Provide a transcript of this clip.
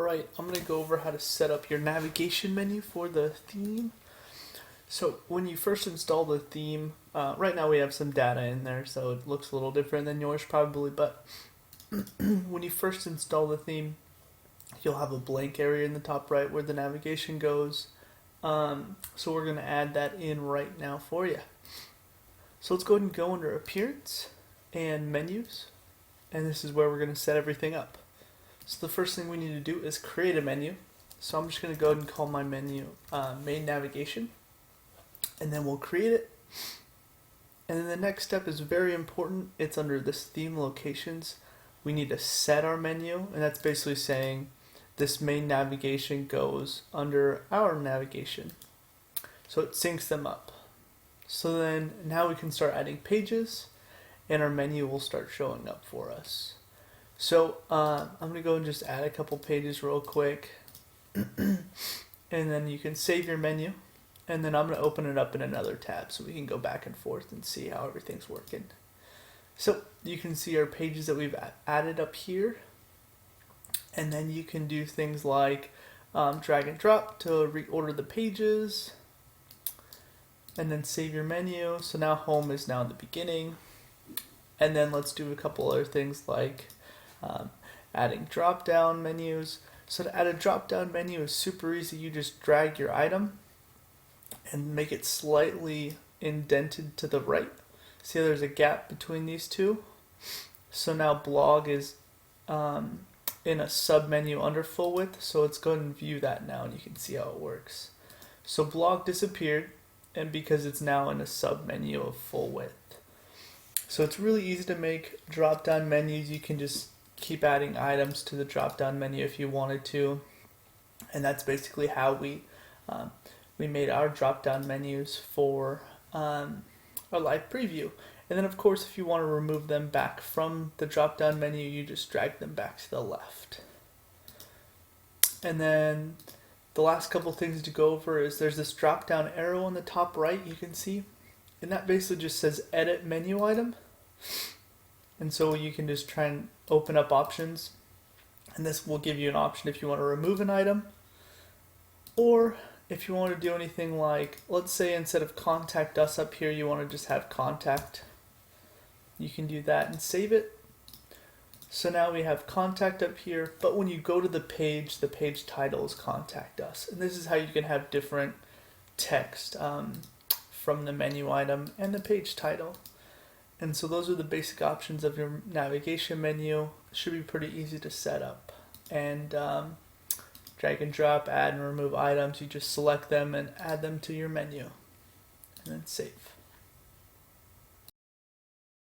Alright, I'm going to go over how to set up your navigation menu for the theme. So when you first install the theme, right now we have some data in there, so it looks a little different than yours probably, but when you first install the theme, you'll have a blank area in the top right where the navigation goes. So we're going to add that in right now for you. So let's go ahead and go under Appearance and Menus, and this is where we're going to set everything up. So the first thing we need to do is create a menu. So I'm just going to go ahead and call my menu Main Navigation, and then we'll create it. And then the next step is very important. It's under this theme locations. We need to set our menu, and that's basically saying this main navigation goes under our navigation. So it syncs them up. So then now we can start adding pages, and our menu will start showing up for us. So I'm going to go and just add a couple pages real quick, and then you can save your menu, and then I'm going to open it up in another tab so we can go back and forth and see how everything's working. So you can see our pages that we've added up here, and then you can do things like drag and drop to reorder the pages, and then save your menu. So now home is now in the beginning, and then let's do a couple other things like adding drop down menus. So to add a drop down menu is super easy. You just drag your item and make it slightly indented to the right. See how there's a gap between these two? So now blog is in a sub menu under full width, so let's go ahead and view that now and you can see how it works. So blog disappeared, and because it's now in a sub menu of full width. So it's really easy to make drop down menus. You can just keep adding items to the drop down menu if you wanted to, and that's basically how we made our drop down menus for our live preview. And then of course if you want to remove them back from the drop down menu, you just drag them back to the left. And then the last couple things to go over is there's this drop down arrow on the top right you can see, and that basically just says edit menu item. And so you can just try and open up options, and this will give you an option if you want to remove an item, or if you want to do anything like, let's say instead of contact us up here, you want to just have contact. You can do that and save it. So now we have contact up here, but when you go to the page title is contact us. And this is how you can have different text from the menu item and the page title. And so those are the basic options of your navigation menu. It should be pretty easy to set up. And drag and drop, add and remove items. You just select them and add them to your menu. And then save.